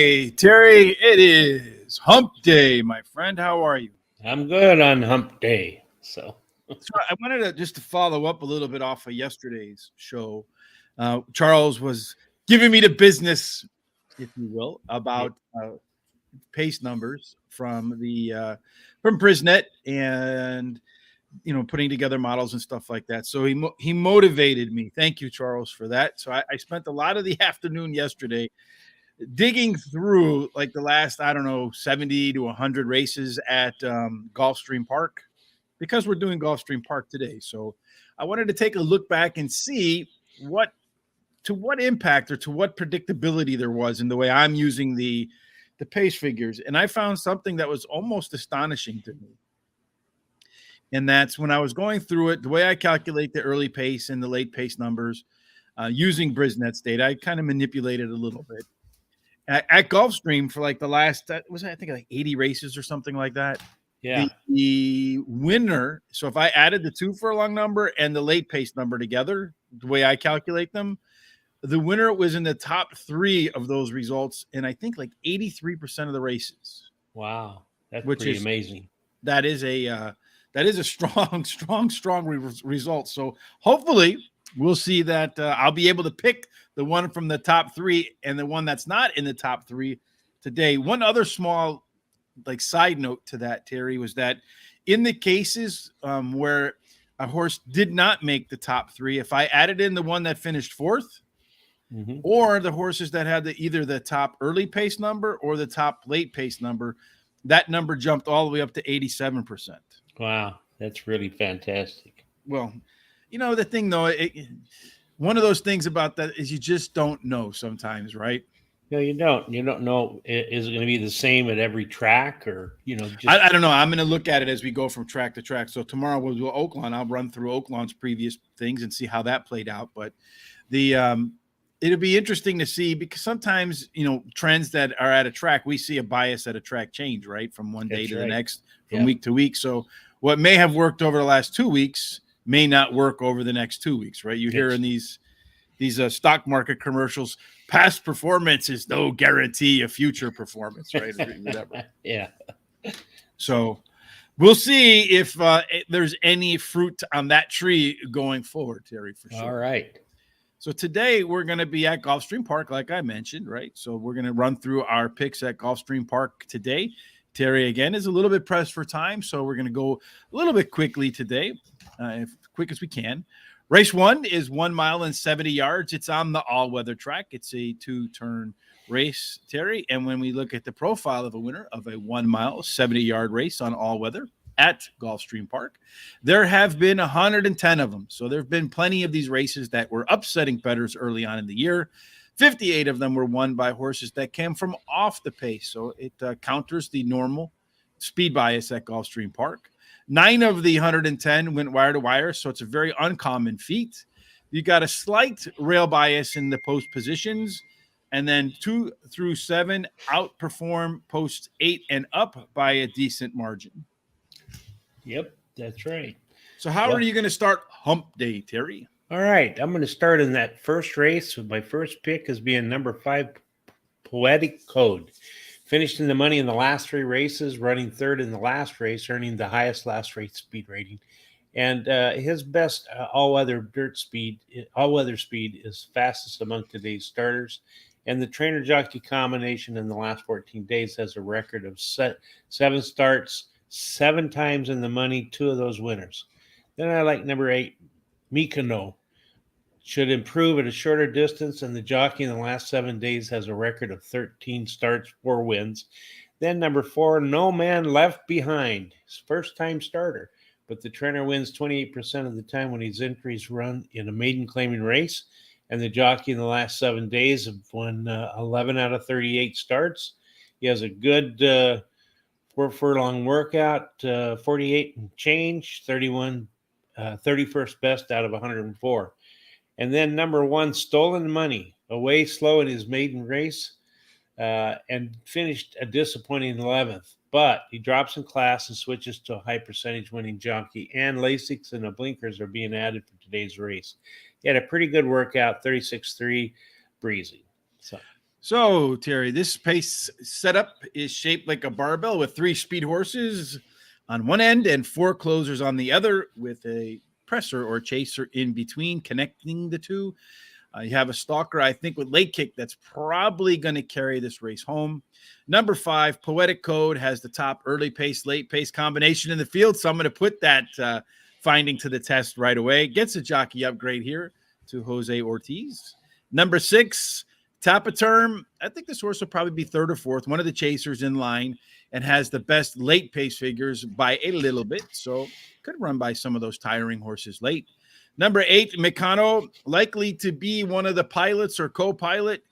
Hey, Terry, it is hump day, my friend. How are you? I'm good on hump day. So I wanted to follow up a little bit off of yesterday's show. Charles was giving me the business, if you will, Yeah, about pace numbers from Prisnet and putting together models and stuff like that. So he motivated me. Thank you, Charles, for that. So I spent a lot of the afternoon yesterday digging through like the last, I don't know, 70 to 100 races at Gulfstream Park because we're doing Gulfstream Park today. So I wanted to take a look back and see what impact or to what predictability there was in the way I'm using the pace figures. And I found something that was almost astonishing to me. And that's when I was going through it, the way I calculate the early pace and the late pace numbers using Brisnet's data, I kind of manipulated a little bit at Gulfstream for like the last was I think like 80 races or something like that. yeah, The winner. So if I added the two furlong number and the late pace number together, the way I calculate them, the winner was in the top three of those results, and I think like 83% of the races, wow, that's which pretty is amazing. that is a strong, strong result. So hopefully we'll see that I'll be able to pick the one from the top three and the one that's not in the top three today. One other small like side note to that, Terry, was that in the cases where a horse did not make the top three, if I added in the one that finished fourth, Hmm. or the horses that had either the top early pace number or the top late pace number, that number jumped all the way up to 87%. Wow, that's really fantastic. Well, the thing though, one of those things about that is you just don't know sometimes, right? No, you don't. You don't know. Is it going to be the same at every track, or just I don't know. I'm going to look at it as we go from track to track. So tomorrow we'll do Oaklawn. I'll run through Oaklawn's previous things and see how that played out. But the it'll be interesting to see because sometimes trends that are at a track, we see a bias at a track change, right, from one day that's to the right? next, from Yep, week to week. So what may have worked over the last 2 weeks may not work over the next 2 weeks, right? You hear in that's these stock market commercials, past performance is no guarantee of future performance, right? Or whatever. yeah. So we'll see if there's any fruit on that tree going forward, Terry, for All sure. right. So today we're going to be at Gulfstream Park, like I mentioned, right? So we're going to run through our picks at Gulfstream Park today. Terry, again, is a little bit pressed for time, so we're going to go a little bit quickly today, as quick as we can. Race 1 is 1 mile and 70 yards. It's on the all-weather track. It's a two-turn race, Terry. And when we look at the profile of a winner of a 1 mile, 70-yard race on all-weather at Gulfstream Park, there have been 110 of them. So there have been plenty of these races that were upsetting bettors early on in the year. 58 of them were won by horses that came from off the pace. So it counters the normal speed bias at Gulfstream Park. 9 of the 110 went wire to wire, so it's a very uncommon feat. You got a slight rail bias in the post positions, and then 2 through 7 outperform post 8 and up by a decent margin. Yep, that's right. So how are Well, you going to start hump day, Terry? all right. I'm going to start in that first race with my first pick as being number 5, Poetic Code. Finished in the money in the last 3 races, running third in the last race, earning the highest last race speed rating. And his best all-weather speed is fastest among today's starters. And the trainer-jockey combination in the last 14 days has a record of 7 starts, 7 times in the money, 2 of those winners. Then I like number 8, Mikano. Should improve at a shorter distance, and the jockey in the last 7 days has a record of 13 starts, 4 wins. Then number 4, No Man Left Behind, his first time starter, but the trainer wins 28% of the time when his entries run in a maiden claiming race, and the jockey in the last 7 days have won 11 out of 38 starts. He has a good 4 furlong workout, 48 and change, 31st best out of 104. And then number 1, Stolen Money, away slow in his maiden race, and finished a disappointing 11th. But he drops in class and switches to a high percentage winning jockey, and Lasix and the blinkers are being added for today's race. He had a pretty good workout, 36.3, breezy. So So, Terry, this pace setup is shaped like a barbell with 3 speed horses on one end and 4 closers on the other, with a presser or chaser in between connecting the two. You have a stalker, I think, with late kick that's probably going to carry this race home. Number 5, Poetic Code, has the top early pace, late pace combination in the field. So I'm going to put that finding to the test right away. Gets a jockey upgrade here to Jose Ortiz. Number 6, Tapaterm. I think this horse will probably be third or fourth, one of the chasers in line, and has the best late pace figures by a little bit. So could run by some of those tiring horses late. Number 8, Meccano, likely to be one of the pilots or co-pilot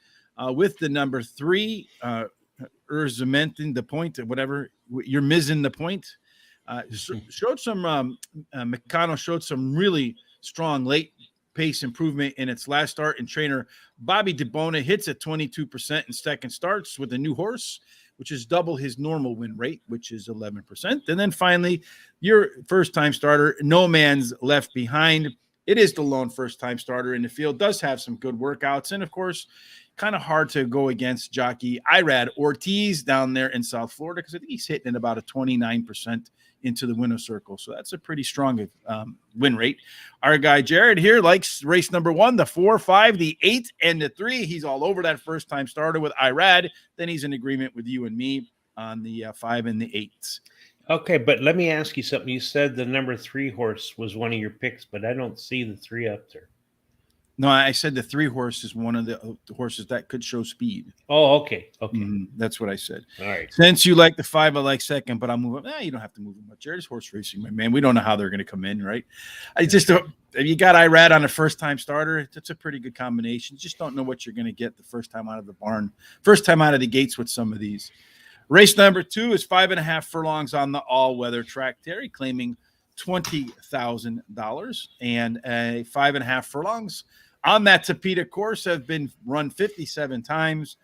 with the number 3, Urzementin, the point, whatever, you're missing the point. Showed some, Meccano showed some really strong late pace improvement in its last start, and trainer Bobby DeBona hits at 22% in second starts with a new horse, which is double his normal win rate, which is 11%. And then finally, your first-time starter, No Man's Left Behind. It is the lone first-time starter in the field, does have some good workouts, and of course, kind of hard to go against jockey Irad Ortiz down there in South Florida, because I think he's hitting at about a 29% into the winner's circle. So that's a pretty strong win rate. Our guy Jared here likes race number 1, the 4, 5, the 8, and the 3. He's all over that first-time starter with Irad. Then he's in agreement with you and me on the 5 and the 8. Okay, but let me ask you something. You said the number 3 horse was one of your picks, but I don't see the 3 up there. No, I said the 3 horse is one of the horses that could show speed. Oh, okay. Okay. That's what I said. All right. Since you like the 5, I like second, but I'll move up. You don't have to move them much. Jared's horse racing, my man. We don't know how they're going to come in, right? I just don't. If you got Irad on a first-time starter, that's a pretty good combination. Just don't know what you're going to get the first time out of the barn, first time out of the gates with some of these. Race number 2 is 5.5 furlongs on the all-weather track. Terry claiming $20,000, and a 5.5 furlongs on that Tapeta course have been run 57 times.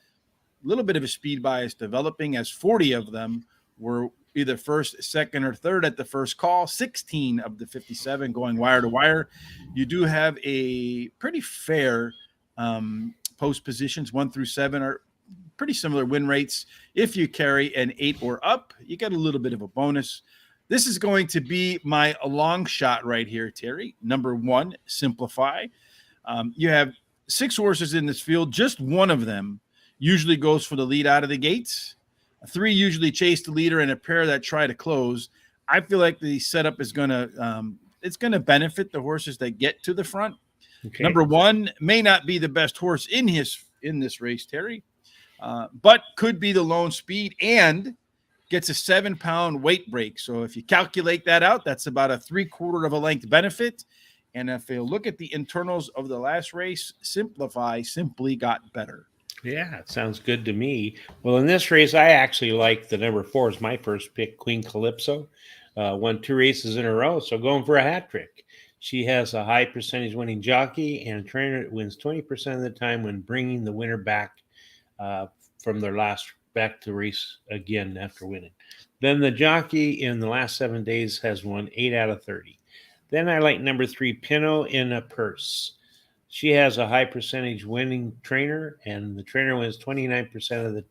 A little bit of a speed bias developing, as 40 of them were either first, second, or third at the first call. 16 of the 57 going wire to wire. You do have a pretty fair post positions. 1 through 7 are pretty similar win rates. If you carry an 8 or up, you get a little bit of a bonus. This is going to be my long shot right here, Terry. Number 1, Simplify. You have 6 horses in this field. Just one of them usually goes for the lead out of the gates. 3 usually chase the leader, and a pair that try to close. I feel like the setup is going to it's going to benefit the horses that get to the front. Okay. Number 1 may not be the best horse in this race, Terry, but could be the lone speed and gets a 7-pound weight break. So if you calculate that out, that's about a 3/4 of a length benefit. And if you look at the internals of the last race, Simplify simply got better. Yeah, it sounds good to me. Well, in this race, I actually like the number 4 is my first pick, Queen Calypso. Won 2 races in a row, so going for a hat trick. She has a high percentage winning jockey, and a trainer that wins 20% of the time when bringing the winner back from their last back to race again after winning. Then the jockey in the last 7 days has won 8 out of 30. Then I like number 3, Pinot in a Purse. She has a high percentage winning trainer, and the trainer wins 29% of the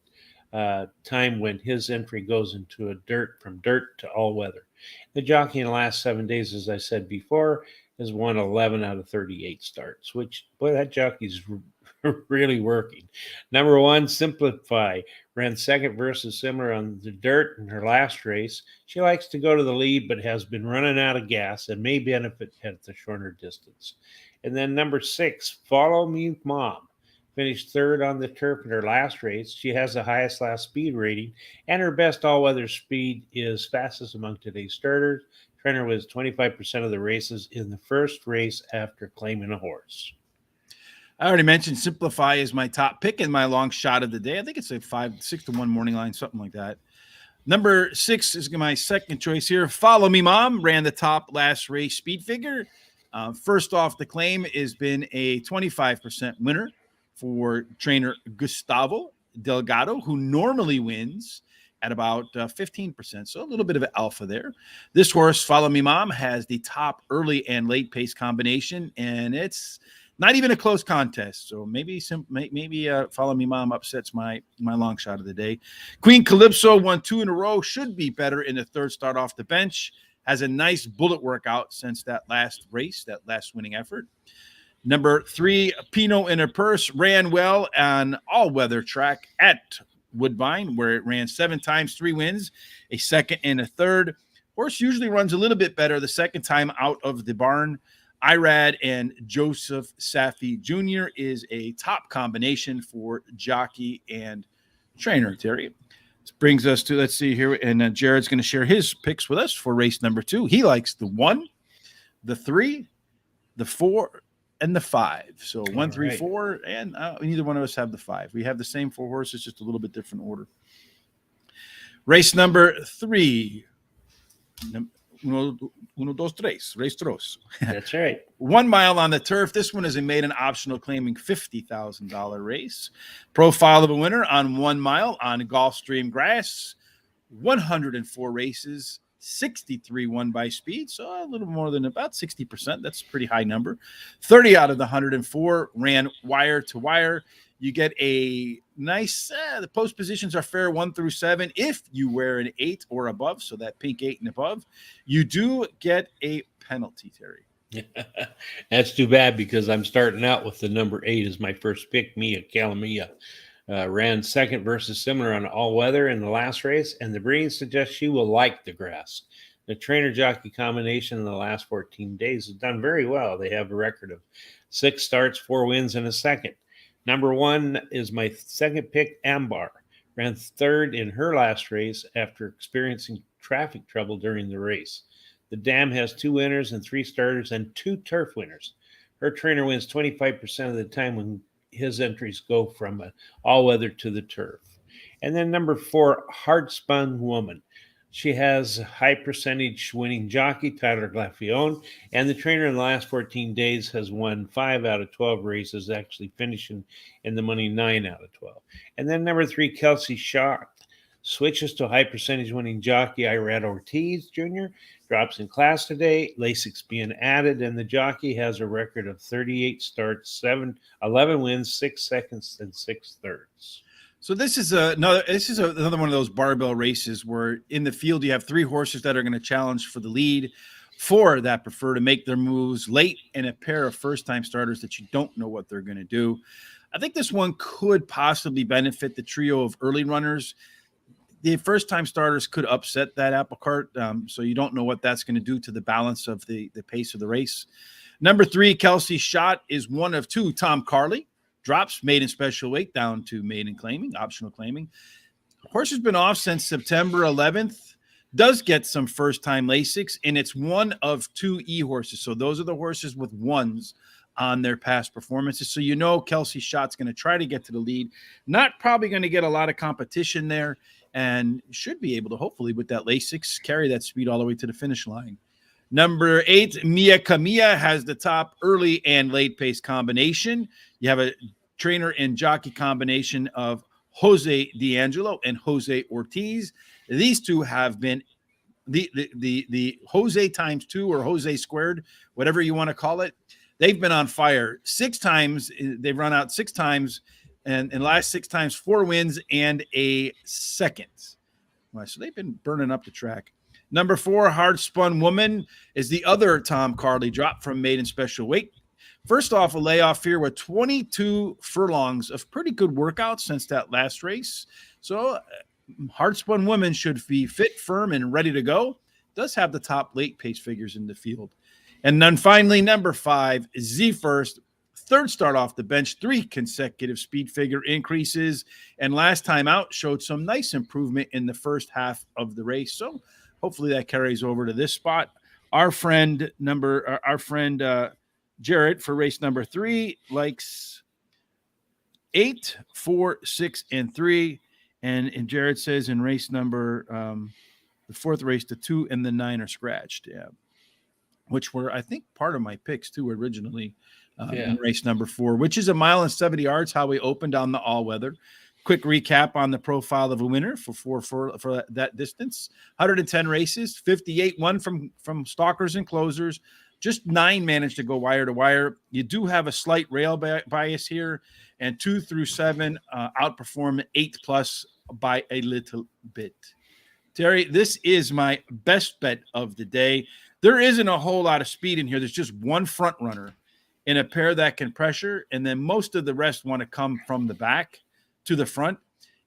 time when his entry goes into from dirt to all weather. The jockey in the last 7 days, as I said before, has won 11 out of 38 starts, which, boy, that jockey's really working. Number 1, Simplify. Ran second versus similar on the dirt in her last race. She likes to go to the lead, but has been running out of gas and may benefit at the shorter distance. And then number 6, Follow Me Mom. Finished third on the turf in her last race. She has the highest last speed rating, and her best all-weather speed is fastest among today's starters. Trainer was 25% of the races in the first race after claiming a horse. I already mentioned Simplify is my top pick and my long shot of the day. I think it's a 6-1 morning line, something like that. Number 6 is my second choice here. Follow Me Mom ran the top last race speed figure. First off, the claim has been a 25% winner for trainer Gustavo Delgado, who normally wins at about 15%. So a little bit of an alpha there. This horse, Follow Me Mom, has the top early and late pace combination, and it's Not even a close contest. So maybe Follow Me Mom upsets my long shot of the day. Queen Calypso won 2 in a row. Should be better in the third start off the bench. Has a nice bullet workout since that last race, that last winning effort. Number 3, Pinot in her Purse, ran well on all-weather track at Woodbine, where it ran 7 times, 3 wins, a second and a third. Horse usually runs a little bit better the second time out of the barn. Irad and Joseph Safi Jr. is a top combination for jockey and trainer, Terry. This brings us to, let's see here, and Jared's going to share his picks with us for race number 2. He likes the 1, the 3, the 4, and the 5. So 1, 3, 4, and neither one of us have the 5. We have the same 4 horses, just a little bit different order. Race number 3. Uno, dos, tres. Race tres. That's right. 1 mile on the turf. This one is a maiden optional claiming $50,000 race. Profile of a winner on 1 mile on Gulfstream grass. 104 races. 63 won by speed, so a little more than about 60%. That's a pretty high number. 30 out of the 104 ran wire to wire. You get a nice, the post positions are fair 1 through 7. If you wear an 8 or above, so that pink 8 and above, you do get a penalty, Terry. That's too bad because I'm starting out with the number 8 as my first pick, Mia Calamia. Ran second versus similar on all weather in the last race, and the breeding suggests she will like the grass. The trainer jockey combination in the last 14 days has done very well. They have a record of 6 starts, 4 wins, and a second. Number 1 is my second pick, Ambar. Ran third in her last race after experiencing traffic trouble during the race. The dam has 2 winners and 3 starters and 2 turf winners. Her trainer wins 25% of the time when his entries go from all-weather to the turf. And then number 4, Hard Spun Woman. She has a high percentage winning jockey, Tyler Glafione, and the trainer in the last 14 days has won 5 out of 12 races, actually finishing in the money 9 out of 12. And then number 3, Kelsey Shaw, switches to high percentage winning jockey, Irad Ortiz Jr., drops in class today, Lasix being added, and the jockey has a record of 38 starts, 11 wins, 6 seconds, and 6 thirds. So this is another one of those barbell races where in the field you have 3 horses that are going to challenge for the lead, 4 that prefer to make their moves late, and a pair of first-time starters that you don't know what they're going to do. I think this one could possibly benefit the trio of early runners. The first-time starters could upset that apple cart, so you don't know what that's going to do to the balance of the pace of the race. Number 3, Kelsey Shot, is one of 2. Tom Carley drops maiden special weight down to maiden claiming, optional claiming. Horse has been off since September 11th, does get some first-time Lasix, and it's one of 2 E-horses. So those are the horses with 1s on their past performances. So you know Kelsey Shot's going to try to get to the lead. Not probably going to get a lot of competition there, and should be able to, hopefully, with that Lasix, carry that speed all the way to the finish line. Number 8, Mia Camilla, has the top early and late pace combination. You have a trainer and jockey combination of Jose D'Angelo and Jose Ortiz. These 2 have been the Jose times 2 or Jose squared, whatever you want to call it. They've been on fire 6 times. They've run out 6 times. And in the last 6 times, 4 wins and a second. Well, so they've been burning up the track. Number 4, Hard Spun Woman, is the other Tom Carley drop from maiden special weight. First off, a layoff here with 22 furlongs of pretty good workouts since that last race. So Hard Spun Woman should be fit, firm, and ready to go. Does have the top late pace figures in the field. And then finally, number 5, Z First. Third start off the bench, 3 consecutive speed figure increases, and last time out showed some nice improvement in the first half of the race. So hopefully that carries over to this spot. Our friend Jared for race number 3 likes 8, 4, 6, and 3, and Jared says in race number the 4th race, the 2 and the 9 are scratched. Yeah, which were, I think, part of my picks too originally. In race number 4, which is 1 mile and 70 yards, how we opened on the all-weather. Quick recap on the profile of a winner for that distance. 110 races, 58 won from stalkers and closers, Just 9 managed to go wire to wire. You do have a slight rail bias here, and 2 through 7 outperform 8 plus by a little bit. Terry, this is my best bet of the day. There isn't a whole lot of speed in here. There's just one front runner in a pair that can pressure, and then most of the rest want to come from the back to the front.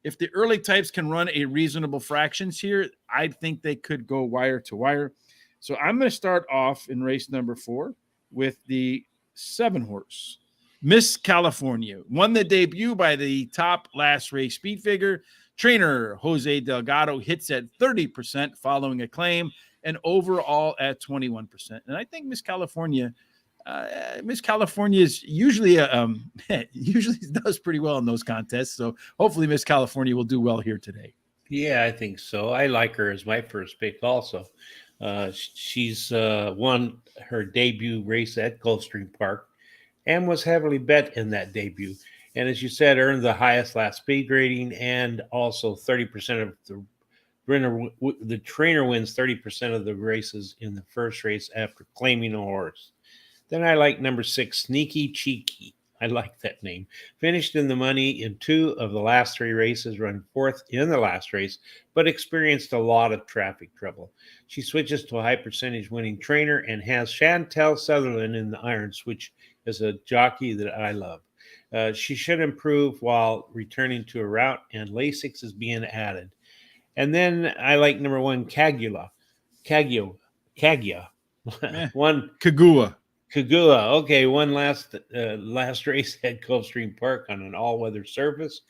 If the early types can run a reasonable fractions here, I think they could go wire to wire. So I'm going to start off in race number 4 with the 7 horse, Miss California. Won the debut by the top last race speed figure. Trainer Jose Delgado hits at 30% following a claim, and overall at 21%. And I think Miss California is usually usually does pretty well in those contests. So hopefully Miss California will do well here today. Yeah, I think so. I like her as my first pick also. She's won her debut race at Gulfstream Park and was heavily bet in that debut. And as you said, earned the highest last speed rating, and also 30% of the trainer wins 30% of the races in the first race after claiming a horse. Then I like number 6, Sneaky Cheeky. I like that name. Finished in the money in 2 of the last 3 races, run 4th in the last race, but experienced a lot of traffic trouble. She switches to a high percentage winning trainer and has Chantel Sutherland in the irons, which is a jockey that I love. She should improve while returning to a route, and Lasix is being added. And then I like number 1, Kagya. One Kagua. Okay, one last race at Gulfstream Park on an all-weather surface.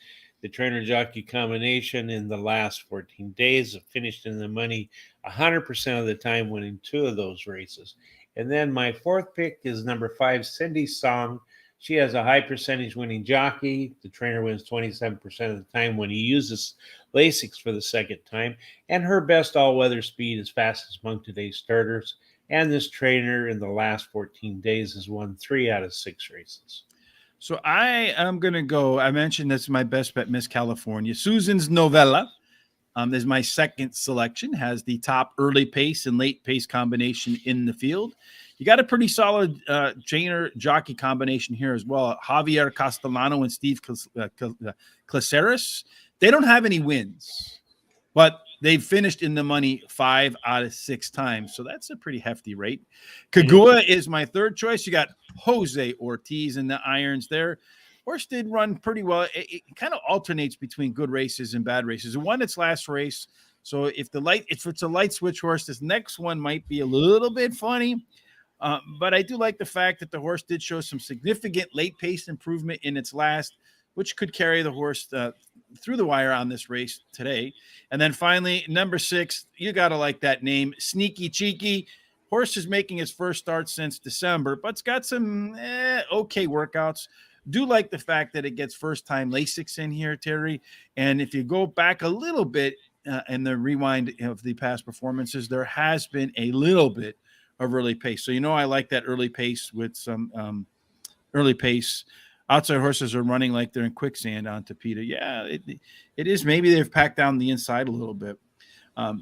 The trainer-jockey combination in the last 14 days finished in the money 100% of the time, winning 2 of those races. And then my 4th pick is number 5, Cindy Song. She has a high percentage winning jockey. The trainer wins 27% of the time when he uses Lasix for the second time. And her best all-weather speed is fastest among today's starters. And this trainer in the last 14 days has won 3 out of 6 races. So I am going to go. I mentioned that's my best bet, Miss California. Susan's Novella is my second selection. Has the top early pace and late pace combination in the field. You got a pretty solid trainer jockey combination here as well. Javier Castellano and Steve Caceres. They don't have any wins, but they've finished in the money 5 out of 6 times. So that's a pretty hefty rate. Kagua is my third choice. You got Jose Ortiz in the irons there. Horse did run pretty well. It kind of alternates between good races and bad races. It won its last race. So if it's a light switch horse, this next one might be a little bit funny. But I do like the fact that the horse did show some significant late pace improvement in its last, which could carry the horse through the wire on this race today. And then finally, number 6, you got to like that name, Sneaky Cheeky. Horse is making his first start since December, but it's got some okay workouts. Do like the fact that it gets first-time Lasix in here, Terry. And if you go back a little bit in the rewind of the past performances, there has been a little bit of early pace. So, I like that early pace with some early pace. Outside horses are running like they're in quicksand on Tapeta. Yeah, it is. Maybe they've packed down the inside a little bit.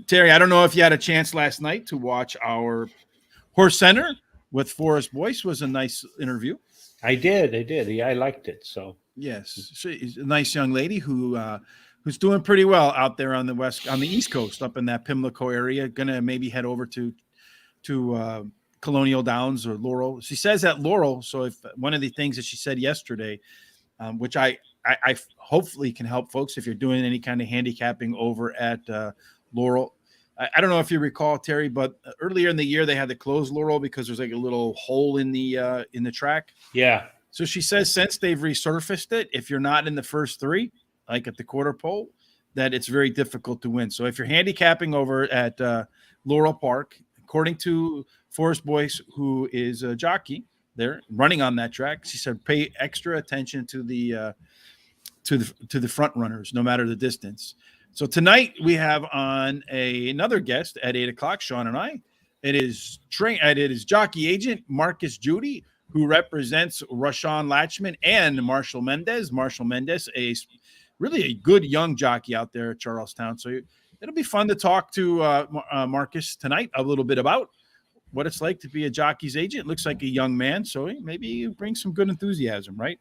Terry, I don't know if you had a chance last night to watch our Horse Center with Forrest Boyce. Was a nice interview. I did. Yeah, I liked it. So yes, she's a nice young lady who's doing pretty well out there on the East Coast, up in that Pimlico area. Gonna maybe head over to Colonial Downs or Laurel. She says at Laurel. So if one of the things that she said yesterday, which I hopefully can help folks if you're doing any kind of handicapping over at Laurel. I don't know if you recall, Terry, but earlier in the year they had to close Laurel because there's like a little hole in the track. Yeah. So she says since they've resurfaced it, if you're not in the first 3, like at the quarter pole, that it's very difficult to win. So if you're handicapping over at Laurel Park, according to Forrest Boyce, who is a jockey there running on that track, she said pay extra attention to the front runners, no matter the distance. So tonight we have on another guest at 8:00, Sean and I. It is jockey agent Marcus Judy, who represents Rashawn Latchman and Marshall Mendez. Marshall Mendez, really a good young jockey out there at Charlestown. So it'll be fun to talk to Marcus tonight a little bit about what it's like to be a jockey's agent. Looks like a young man, so maybe you bring some good enthusiasm, right?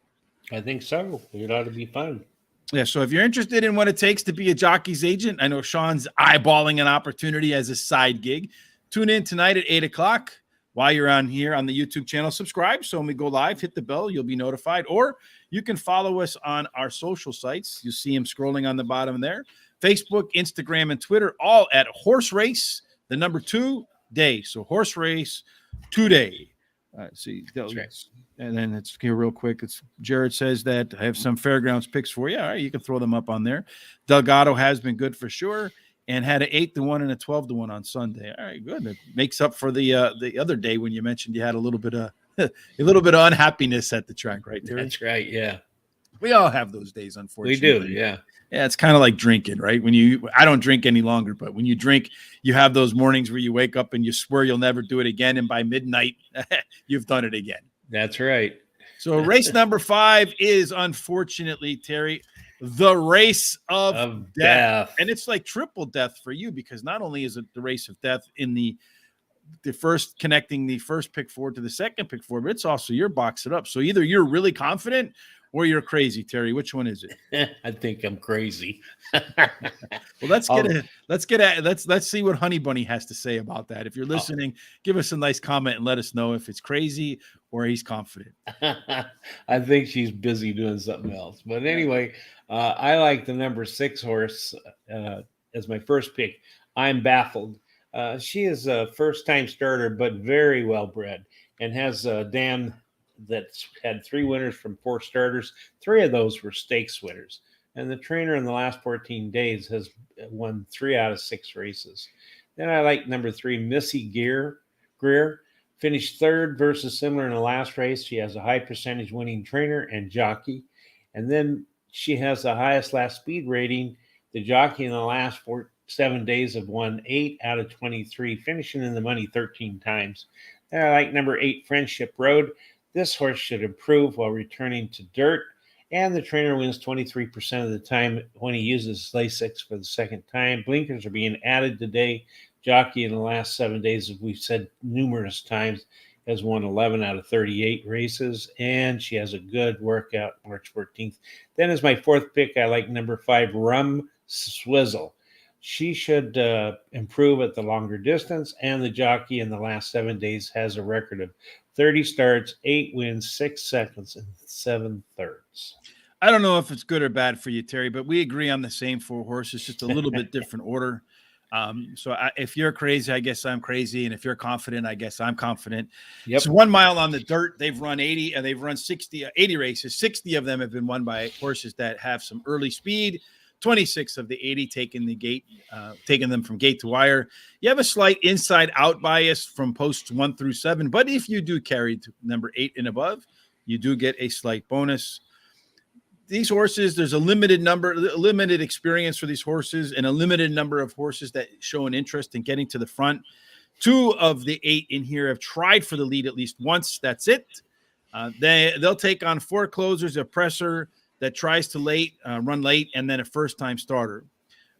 I think so. It ought to be fun. Yeah, so if you're interested in what it takes to be a jockey's agent, I know Sean's eyeballing an opportunity as a side gig. Tune in tonight at 8 o'clock. While you're on here on the YouTube channel, subscribe. So when we go live, hit the bell, you'll be notified. Or you can follow us on our social sites. You see him scrolling on the bottom there. Facebook, Instagram, and Twitter, all at Horse Race, the number 2 day. So Horse Race today. See, That's right. and then it's here real quick. It's Jared says that I have some fairgrounds picks for you. All right, you can throw them up on there. Delgado has been good for sure, and had an 8-1 and a 12-1 on Sunday. All right, good. It makes up for the other day when you mentioned you had a little bit of unhappiness at the track, right, Terry? That's right. Yeah, We all have those days, unfortunately. we do. Yeah. Yeah, it's kind of like drinking, right? I don't drink any longer, but when you drink, you have those mornings where you wake up and you swear you'll never do it again, and by midnight, you've done it again. That's right. So race number 5 is, unfortunately, Terry, the race of death. And it's like triple death for you, because not only is it the race of death in the first connecting the first pick 4 to the second pick 4, but it's also your box it up. So either you're really confident or you're crazy, Terry. Which one is it? I think I'm crazy. Well, let's see what Honey Bunny has to say about that. If you're listening, give us a nice comment and let us know if it's crazy or he's confident. I think she's busy doing something else. But anyway, I like the number 6 horse as my first pick. I'm Baffled. She is a first-time starter, but very well bred, and has a dam that's had 3 winners from 4 starters. 3 of those were stakes winners. And the trainer in the last 14 days has won 3 out of 6 races. Then I like number 3, Missy Greer. Finished 3rd versus similar in the last race. She has a high percentage winning trainer and jockey. And then she has the highest last speed rating. The jockey in the last 7 days have won 8 out of 23, finishing in the money 13 times. Then I like number 8, Friendship Road. This horse should improve while returning to dirt, and the trainer wins 23% of the time when he uses Lasix for the second time. Blinkers are being added today. Jockey in the last 7 days, as we've said numerous times, has won 11 out of 38 races, and she has a good workout March 14th. Then as my 4th pick, I like number 5, Rum Swizzle. She should improve at the longer distance, and the jockey in the last 7 days has a record of 30 starts, 8 wins, 6 seconds, and 7 thirds. I don't know if it's good or bad for you, Terry, but we agree on the same 4 horses, just a little bit different order. If you're crazy, I guess I'm crazy. And if you're confident, I guess I'm confident. Yep. So 1 mile on the dirt, they've run 80 and they've run 80 races. 60 of them have been won by horses that have some early speed. 26 of the 80 taking them from gate to wire. You have a slight inside out bias from posts 1 through 7, but if you do carry to number 8 and above, you do get a slight bonus. These horses, there's a limited experience for these horses, and a limited number of horses that show an interest in getting to the front. 2 of the 8 in here have tried for the lead at least once. That's it. They'll take on 4 closers, a presser that tries to run late, and then a first-time starter.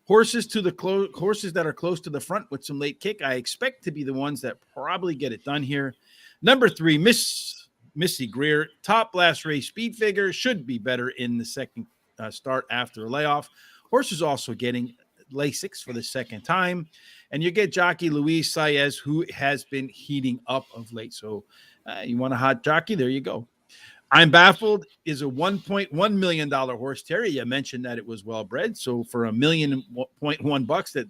Horses that are close to the front with some late kick, I expect to be the ones that probably get it done here. Number 3, Missy Greer, top last race speed figure, should be better in the second start after a layoff. Horse is also getting Lasix for the second time, and you get jockey Luis Saez, who has been heating up of late. So you want a hot jockey? There you go. I'm Baffled is a $1.1 million horse. Terry, you mentioned that it was well bred. So for $1.1 million, that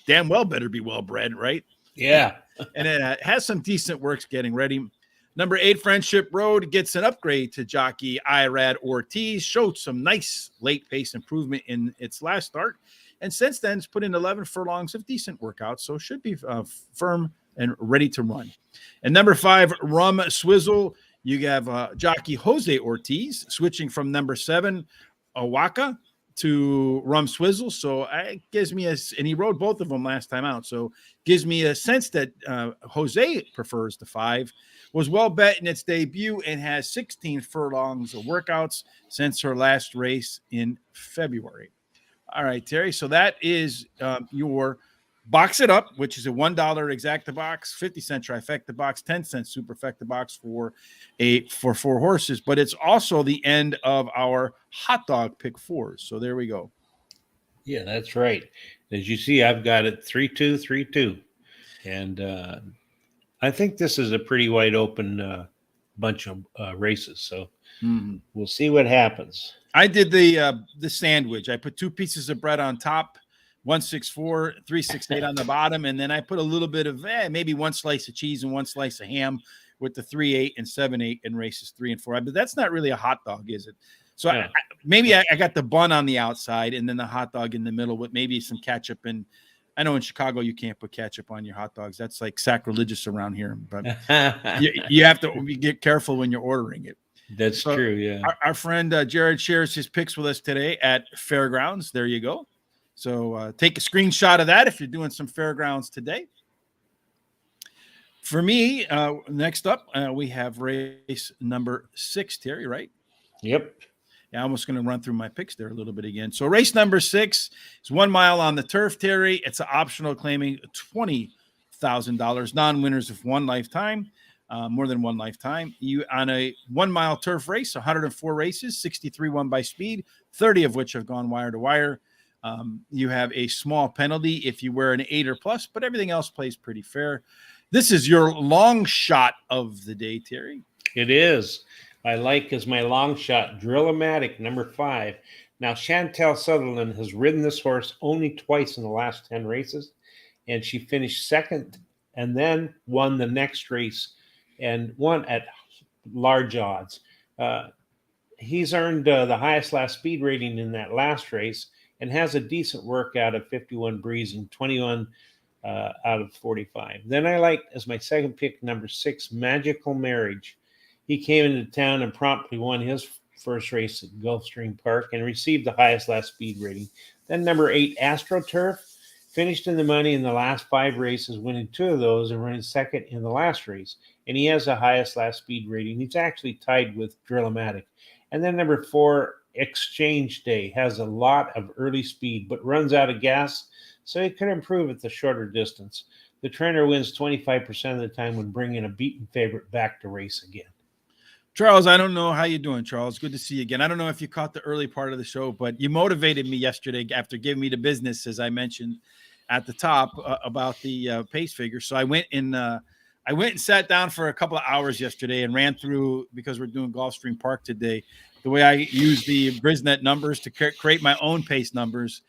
damn well better be well bred, right? Yeah. And it has some decent works getting ready. Number 8, Friendship Road, gets an upgrade to jockey Irad Ortiz. Showed some nice late pace improvement in its last start. And since then, it's put in 11 furlongs of decent workouts. So should be firm and ready to run. And number 5, Rum Swizzle. You have jockey Jose Ortiz switching from number 7, Owaka, to Rum Swizzle. So it gives me and he rode both of them last time out. So gives me a sense that Jose prefers the 5, was well bet in its debut, and has 16 furlongs of workouts since her last race in February. All right, Terry. So that is your Box It Up, which is a $1 exacta box, 50-cent trifecta box, 10-cent superfecta box for 4 horses. But it's also the end of our hot dog pick 4s. So there we go. Yeah, that's right. As you see, I've got it 3-2, 3-2. And I think this is a pretty wide open bunch of races. So we'll see what happens. I did the sandwich. I put 2 pieces of bread on top, 164, 368 on the bottom, and then I put a little bit of maybe 1 slice of cheese and 1 slice of ham with the 3-8 and 7-8 in races 3 and 4. But that's not really a hot dog, is it? So Yeah. I got the bun on the outside and then the hot dog in the middle with maybe some ketchup. And I know in Chicago you can't put ketchup on your hot dogs. That's like sacrilegious around here. But you have to get careful when you're ordering it. That's true, yeah. Our friend Jared shares his picks with us today at Fairgrounds. There you go. So take a screenshot of that if you're doing some Fairgrounds today. For me, next up, we have race number 6, Terry, right? Yep. Yeah, I'm almost going to run through my picks there a little bit again. So race number 6 is 1 mile on the turf, Terry. It's an optional claiming $20,000. Non-winners of 1 lifetime. More than 1 lifetime. You on a 1 mile turf race, 104 races, 63 won by speed, 30 of which have gone wire to wire. You have a small penalty if you wear an 8 or plus, but everything else plays pretty fair. This is your long shot of the day, Terry. It is. I like as my long shot, Drill-O-Matic, number 5. Now, Chantel Sutherland has ridden this horse only twice in the last 10 races, and she finished second and then won the next race and won at large odds. He's earned the highest last speed rating in that last race and has a decent work out of 51 breeze and 21 out of 45. Then I like, as my second pick, number 6, Magical Marriage. He came into town and promptly won his first race at Gulfstream Park and received the highest last speed rating. Then number 8, AstroTurf, finished in the money in the last 5 races, winning 2 of those and running second in the last race. And he has the highest last speed rating. He's actually tied with Drill-O-Matic. And then number 4, Exchange Day, has a lot of early speed, but runs out of gas, so he could improve at the shorter distance. The trainer wins 25% of the time when bringing a beaten favorite back to race again. Charles, I don't know how you're doing, Charles. Good to see you again. I don't know if you caught the early part of the show, but you motivated me yesterday after giving me the business, as I mentioned at the top, about the pace figure. So I went and sat down for a couple of hours yesterday and ran through, because we're doing Gulfstream Park today, the way I use the Brisnet numbers to create my own pace numbers.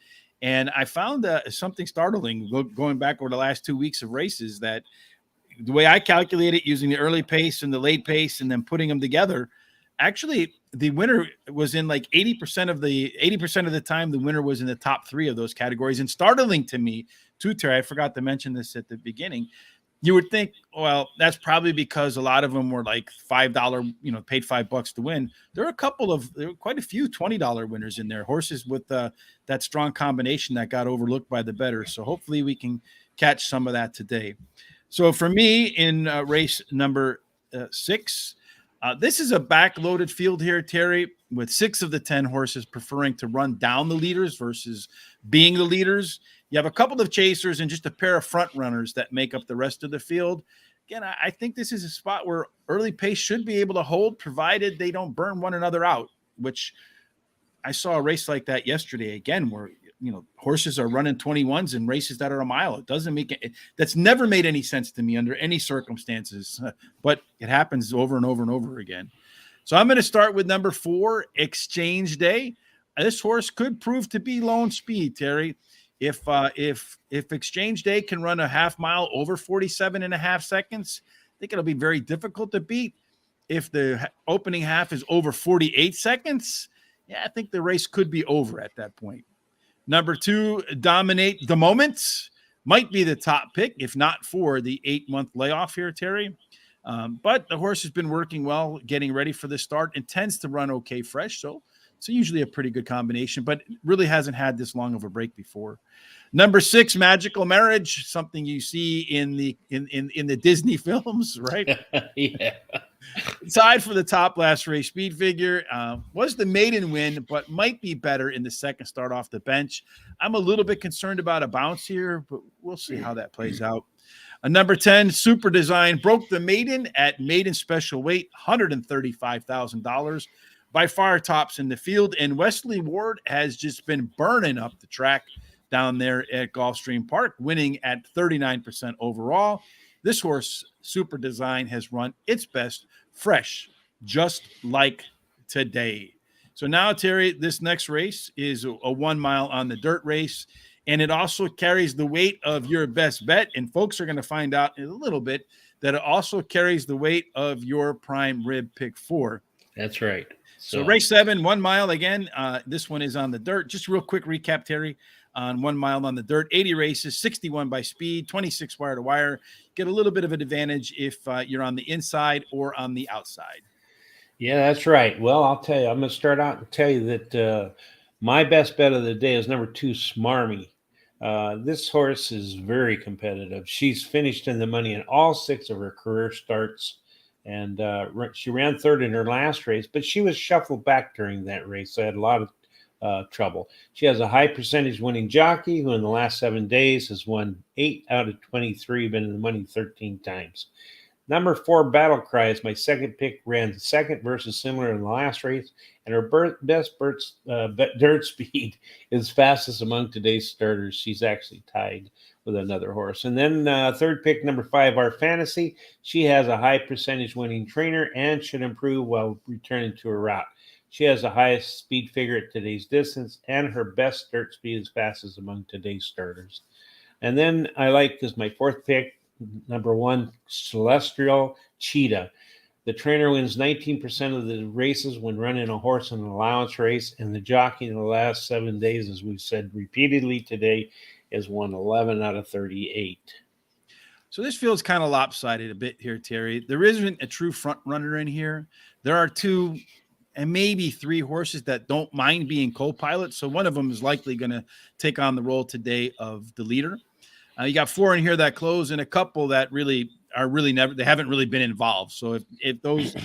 And I found something startling going back over the last 2 weeks of races, that the way I calculate it, using the early pace and the late pace and then putting them together, actually the winner was in like 80% of the time. The winner was in the top 3 of those categories. And startling to me too, Terry, I forgot to mention this at the beginning. You would think, well, that's probably because a lot of them were like $5, paid $5 to win. There are quite a few $20 winners in there, horses with that strong combination that got overlooked by the bettors. So hopefully we can catch some of that today. So for me in race number 6, this is a backloaded field here, Terry, with 6 of the 10 horses preferring to run down the leaders versus being the leaders. You have a couple of chasers and just a pair of front runners that make up the rest of the field. Again, I think this is a spot where early pace should be able to hold, provided they don't burn one another out, which I saw a race like that yesterday again, where horses are running 21s in races that are a mile. It doesn't make it. That's never made any sense to me under any circumstances, but it happens over and over and over again. So I'm going to start with number 4, Exchange Day. This horse could prove to be lone speed, Terry. If Exchange Day can run a half mile over 47.5 seconds, I think it'll be very difficult to beat. If the opening half is over 48 seconds, I think the race could be over at that point. Number 2, Dominate the Moment, might be the top pick, if not for the 8-month layoff here, Terry. But the horse has been working well, getting ready for the start, and tends to run okay fresh. So it's usually a pretty good combination, but really hasn't had this long of a break before. Number 6, Magical Marriage, something you see in the Disney films, right? Yeah. Tied for the top last race speed figure was the maiden win, but might be better in the second start off the bench. I'm a little bit concerned about a bounce here, but we'll see how that plays out. A number 10, Super Design, broke the maiden at maiden special weight, $135,000. By far tops in the field. And Wesley Ward has just been burning up the track down there at Gulfstream Park, winning at 39% overall. This horse, Super Design, has run its best fresh, just like today. So now, Terry, this next race is a 1 mile on the dirt race, and it also carries the weight of your best bet. And folks are going to find out in a little bit that it also carries the weight of your prime rib pick 4. That's right. So race 7, 1 mile again. This one is on the dirt. Just real quick recap, Terry, on 1 mile on the dirt. 80 races, 61 by speed, 26 wire to wire. Get a little bit of an advantage if you're on the inside or on the outside. Yeah, that's right. Well, I'll tell you, I'm going to start out and tell you that my best bet of the day is number 2, Smarmy. This horse is very competitive. She's finished in the money in all 6 of her career starts. And she ran third in her last race, but she was shuffled back during that race. So I had a lot of trouble. She has a high percentage winning jockey who in the last 7 days has won 8 out of 23, been in the money 13 times. Number 4, Battle Cry, is my second pick, ran second versus similar in the last race, and her best dirt speed is fastest among today's starters. She's actually tied with another horse. And then third pick, number 5, Our Fantasy. She has a high percentage winning trainer and should improve while returning to her route. She has the highest speed figure at today's distance, and her best dirt speed is fastest among today's starters. And then I like this, my fourth pick, number 1, Celestial Cheetah. The trainer wins 19% of the races when running a horse in an allowance race, and the jockey in the last 7 days, as we've said repeatedly today, has won 11 out of 38. So this feels kind of lopsided a bit here, Terry. There isn't a true front runner in here. There are 2 and maybe 3 horses that don't mind being co-pilots. So one of them is likely going to take on the role today of the leader. You got 4 in here that close and a couple that really they haven't really been involved. So if those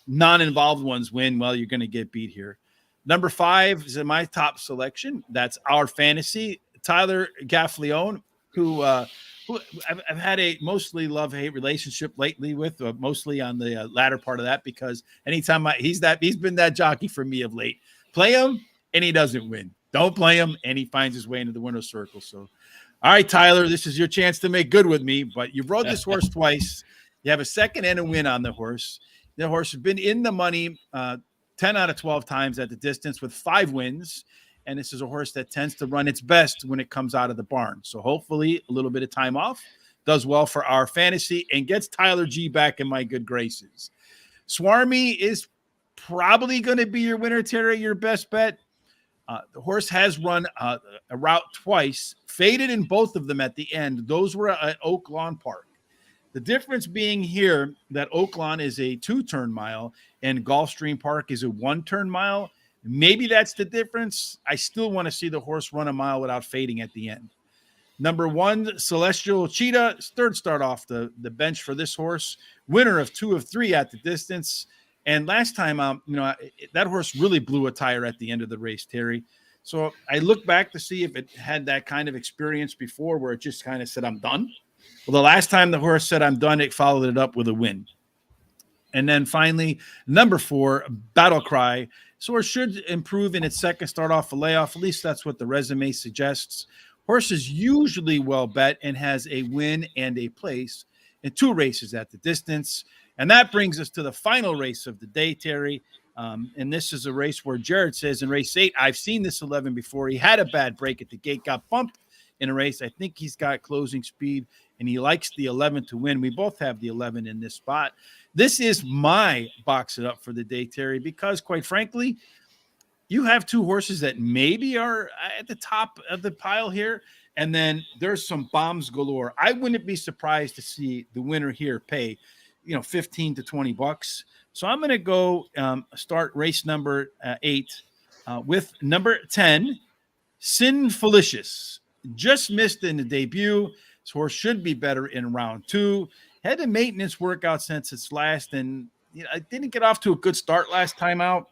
non-involved ones win, well, you're going to get beat here. Number 5 is in my top selection. That's Our Fantasy. Tyler Gaffleone, who I've had a mostly love-hate relationship lately with, mostly on the latter part of that, because anytime he's been that jockey for me of late. Play him and he doesn't win. Don't play him and he finds his way into the winner's circle. So, all right, Tyler, this is your chance to make good with me, but you rode this horse twice. You have a second and a win on the horse. The horse has been in the money 10 out of 12 times at the distance with 5 wins. And this is a horse that tends to run its best when it comes out of the barn. So hopefully a little bit of time off does well for Our Fantasy and gets Tyler G back in my good graces. Swarmy is probably going to be your winner, Terry, your best bet. The horse has run a route twice, faded in both of them at the end. Those were at Oak Lawn Park. The difference being here that Oak Lawn is a 2-turn mile and Gulfstream Park is a 1-turn mile. Maybe that's the difference. I still want to see the horse run a mile without fading at the end. Number 1, Celestial Cheetah, third start off the bench for this horse. Winner of 2 of 3 at the distance. And last time, that horse really blew a tire at the end of the race, Terry. So I look back to see if it had that kind of experience before where it just kind of said, I'm done. Well, the last time the horse said, I'm done, it followed it up with a win. And then finally, number 4, Battle Cry. So it should improve in its second start off a layoff. At least that's what the resume suggests. Horse is usually well bet and has a win and a place in 2 races at the distance. And that brings us to the final race of the day, Terry. And this is a race where Jared says in race 8, I've seen this 11 before. He had a bad break at the gate, got bumped in a race. I think he's got closing speed, and he likes the 11 to win. We both have the 11 in this spot. This is my box it up for the day, Terry, because quite frankly, you have 2 horses that maybe are at the top of the pile here, and then there's some bombs galore. I wouldn't be surprised to see the winner here pay, $15 to $20. So I'm going to go start race number 8 with number 10, Sinfulicious. Just missed in the debut. This horse should be better in round 2. Had a maintenance workout since its last, and I didn't get off to a good start last time out.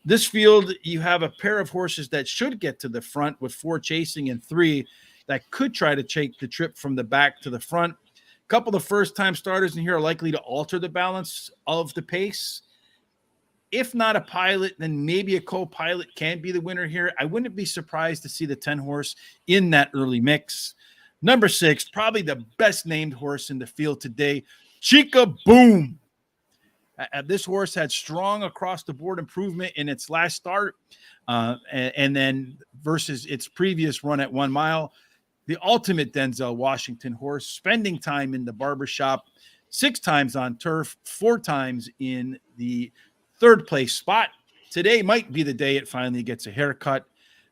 This field, you have a pair of horses that should get to the front with 4 chasing and 3 that could try to take the trip from the back to the front. A couple of first-time starters in here are likely to alter the balance of the pace. If not a pilot, then maybe a co-pilot can be the winner here. I wouldn't be surprised to see the 10 horse in that early mix. Number 6, probably the best named horse in the field today, Chica Boom. This horse had strong across the board improvement in its last start, and then versus its previous run at 1 mile. The ultimate Denzel Washington horse, spending time in the barbershop, 6 times on turf, 4 times in the 3rd place spot. Today might be the day it finally gets a haircut.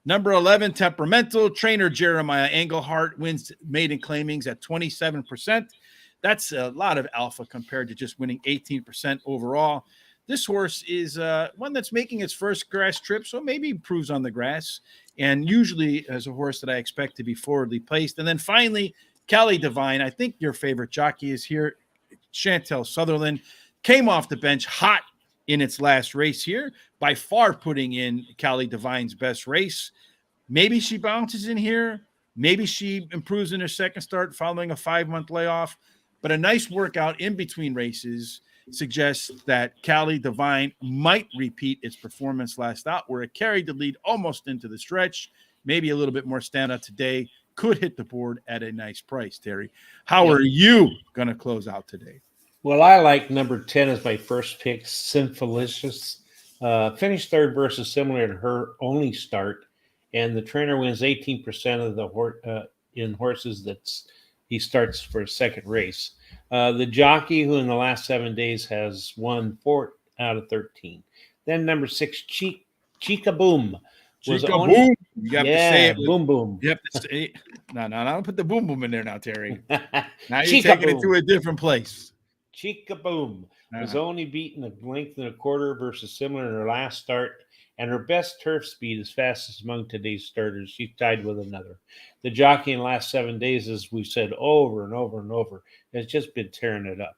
Number 11, Temperamental. Trainer Jeremiah Engelhart wins maiden claimings at 27%. That's a lot of alpha compared to just winning 18% overall. This horse is one that's making its first grass trip, so maybe improves on the grass, and usually as a horse that I expect to be forwardly placed. And then finally, Cali Divine. I think your favorite jockey is here. Chantel Sutherland came off the bench hot in its last race here, by far putting in Cali Divine's best race. Maybe she bounces in here. Maybe she improves in her second start following a 5-month layoff. But a nice workout in between races suggests that Cali Divine might repeat its performance last out, where it carried the lead almost into the stretch. Maybe a little bit more standout today. Could hit the board at a nice price, Terry. How are you going to close out today? Well, I like number 10 as my first pick, Sinfalicious. Finished 3rd versus similar to her only start, and the trainer wins 18% of the in horses that's he starts for a second race. The jockey, who in the last 7 days has won 4 out of 13. Then number 6, Chica Boom. Boom. You have to say it. Boom Boom. You have to say it. No, don't put the boom boom in there now, Terry. Now you're Chica taking Boom. it to a different place. Chica Boom was only beaten a length and a quarter versus similar in her last start, and her best turf speed is fastest among today's starters. She's tied with another. The jockey in the last 7 days, as we've said over and over and over, has just been tearing it up.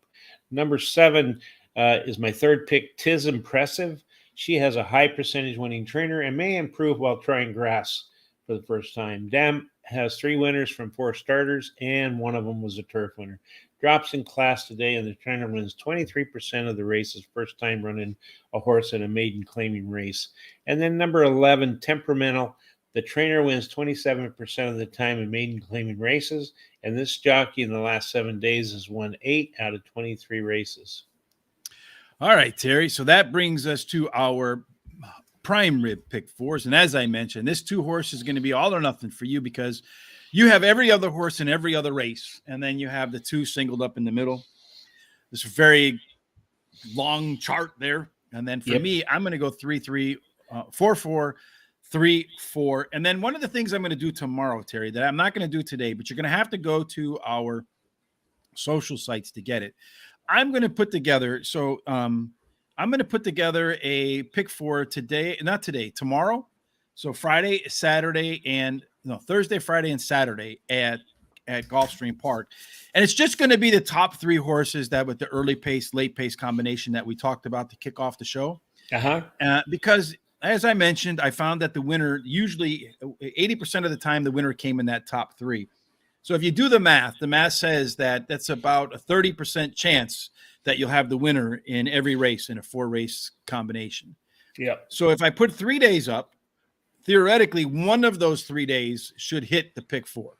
Number 7 is my 3rd pick, Tis Impressive. She has a high percentage winning trainer and may improve while trying grass for the first time. Dam has 3 winners from 4 starters, and one of them was a turf winner. Drops in class today, and the trainer wins 23% of the races, first time running a horse in a maiden claiming race. And then number 11, Temperamental. The trainer wins 27% of the time in maiden claiming races, and this jockey in the last 7 days has won 8 out of 23 races. All right, Terry. So that brings us to our prime rib pick 4s. And as I mentioned, this 2 horse is going to be all or nothing for you because you have every other horse in every other race, and then you have the 2 singled up in the middle. This very long chart there. And then for me, I'm going to go 3-3, 4-4, 3-4. And then one of the things I'm going to do tomorrow, Terry, that I'm not going to do today, but you're going to have to go to our social sites to get it. I'm going to put together. So I'm going to put together a pick 4 today, not today, tomorrow. So Friday, Saturday, Thursday, Friday, and Saturday at Gulfstream Park. And it's just going to be the top 3 horses that with the early pace, late pace combination that we talked about to kick off the show. Because as I mentioned, I found that the winner, usually 80% of the time, the winner came in that top 3. So if you do the math says that that's about a 30% chance that you'll have the winner in every race in a 4-race combination. Yeah. So if I put 3 days up, theoretically, one of those 3 days should hit the pick 4,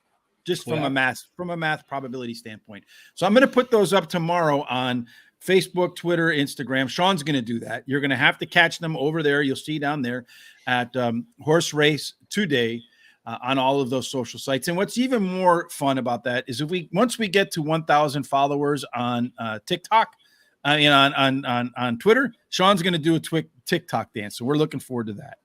just from a math probability standpoint. So I'm going to put those up tomorrow on Facebook, Twitter, Instagram. Sean's going to do that. You're going to have to catch them over there. You'll see down there at Horse Race Today on all of those social sites. And what's even more fun about that is once we get to 1,000 followers on TikTok, on Twitter, Sean's going to do a TikTok dance. So we're looking forward to that.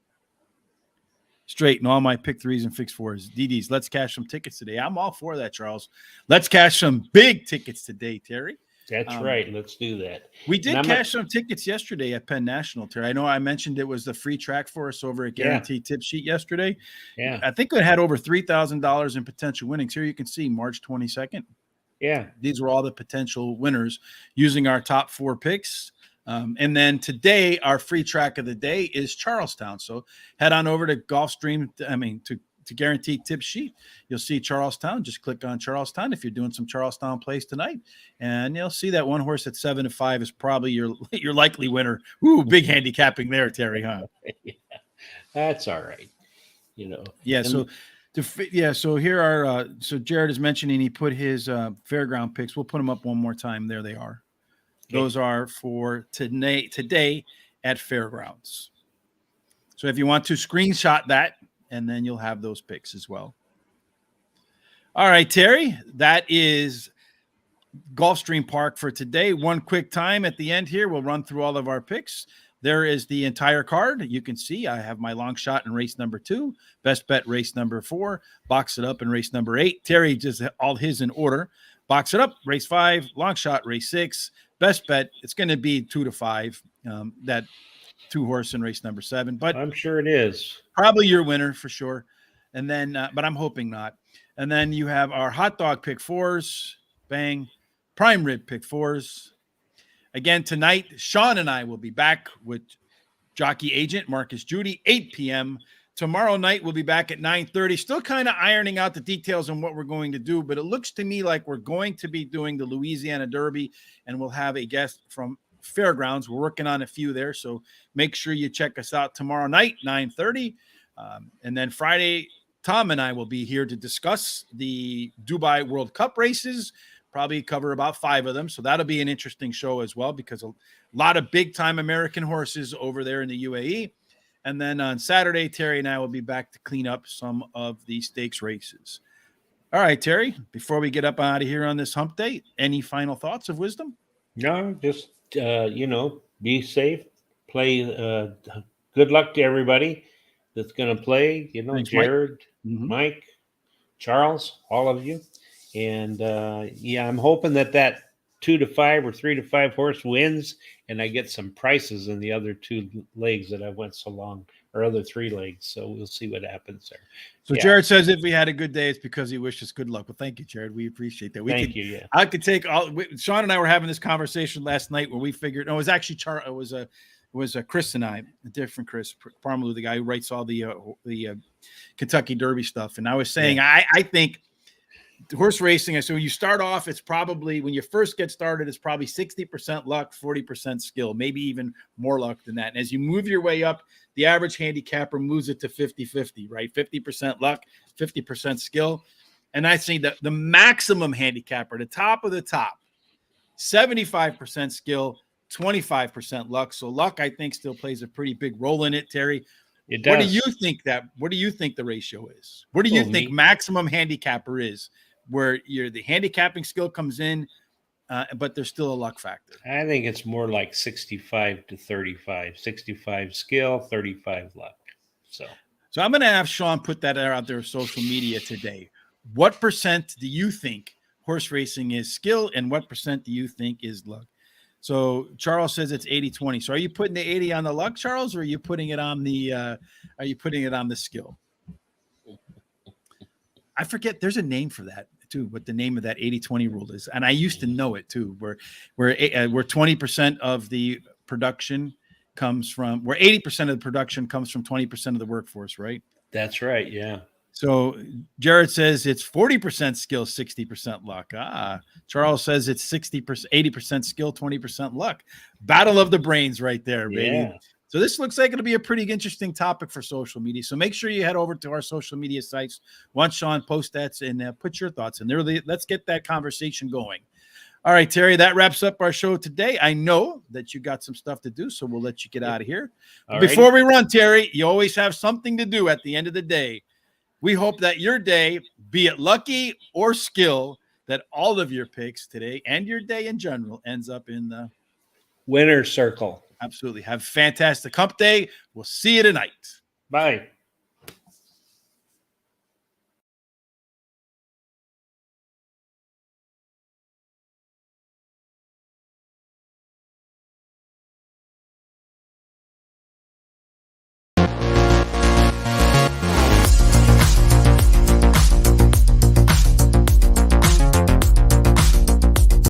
Straight and all my pick 3s and fix 4s. DDs, let's cash some tickets today. I'm all for that, Charles. Let's cash some big tickets today, Terry. That's right. Let's do that. We did cash some tickets yesterday at Penn National, Terry. I know I mentioned it was the free track for us over at Guaranteed Tip Sheet yesterday. Yeah. I think it had over $3,000 in potential winnings. Here you can see March 22nd. Yeah. These were all the potential winners using our top 4 picks. And then today, our free track of the day is Charlestown. So head on over to Gulfstream. To Guaranteed Tip Sheet, you'll see Charlestown. Just click on Charlestown if you're doing some Charlestown plays tonight, and you'll see that one horse at 7-5 is probably your likely winner. Ooh, big handicapping there, Terry, huh? Yeah, that's all right. Yeah. So here are so Jared is mentioning he put his fairground picks. We'll put them up one more time. There they are. Okay. Those are for today at Fairgrounds. So if you want to screenshot that, and then you'll have those picks as well. All right, Terry, that is Gulfstream Park for today. One quick time at the end here. We'll run through all of our picks. There is the entire card. You can see I have my long shot in race number 2, best bet race number 4, box it up in race number 8. Terry just all his in order. Box it up, race 5, long shot, race 6, best bet. It's going to be 2-5. That 2-horse in race number 7, but I'm sure it is probably your winner for sure. And then, but I'm hoping not. And then you have our hot dog pick 4s, bang, prime rib pick 4s. Again, tonight, Sean and I will be back with jockey agent Marcus Judy, 8 p.m. Tomorrow night, we'll be back at 9:30. Still kind of ironing out the details on what we're going to do, but it looks to me like we're going to be doing the Louisiana Derby, and we'll have a guest from Fairgrounds. We're working on a few there, so make sure you check us out tomorrow night, 9:30. And then Friday, Tom and I will be here to discuss the Dubai World Cup races, probably cover about 5 of them. So that'll be an interesting show as well, because a lot of big-time American horses over there in the UAE. And then on Saturday, Terry and I will be back to clean up some of the stakes races. All right, Terry, before we get up out of here on this hump day, any final thoughts of wisdom? No, just, be safe, play. Good luck to everybody that's going to play, Thanks, Jared, Mike, Charles, all of you. And I'm hoping that 2-5 or 3-5 horse wins, and I get some prices in the other 2 legs that I went so long, or other 3 legs. So we'll see what happens there. So Jared says if we had a good day, it's because he wished us good luck. Well, thank you, Jared. We appreciate that. Thank you. Yeah, I could take all. Sean and I were having this conversation last night where we figured. No, it was actually It was Chris and I, a different Chris Parmalu, the guy who writes all the Kentucky Derby stuff. And I was saying, I think horse racing. So when you start off, it's probably, when you first get started, it's probably 60% luck, 40% skill, maybe even more luck than that. And as you move your way up, the average handicapper moves it to 50-50, right? 50% luck, 50% skill. And I think that the maximum handicapper, the top of the top, 75% skill, 25% luck. So luck, I think, still plays a pretty big role in it, Terry. It does. What do you think the ratio is? What do you think maximum handicapper is, where the handicapping skill comes in, but there's still a luck factor? I think it's more like 65-35, 65 skill, 35 luck. So I'm going to have Sean put that out there on social media today. What percent do you think horse racing is skill, and what percent do you think is luck? So Charles says it's 80-20. So are you putting the 80 on the luck, Charles, or are you putting it on the skill? I forget. There's a name for that too, what the name of that 80-20 rule is. And I used to know it too, where 20% of the production comes from, where 80% of the production comes from 20% of the workforce, right? That's right. Yeah. So Jared says it's 40% skill, 60% luck. Charles says it's 60%, 80% skill, 20% luck. Battle of the brains right there, baby. Yeah. So this looks like it'll be a pretty interesting topic for social media. So make sure you head over to our social media sites once Sean posts that, and put your thoughts in there. Let's get that conversation going. All right, Terry, that wraps up our show today. I know that you got some stuff to do, so we'll let you get out of here. Before we run, Terry, you always have something to do at the end of the day. We hope that your day, be it lucky or skill, that all of your picks today and your day in general ends up in the winner's circle. Absolutely. Have a fantastic hump day. We'll see you tonight. Bye.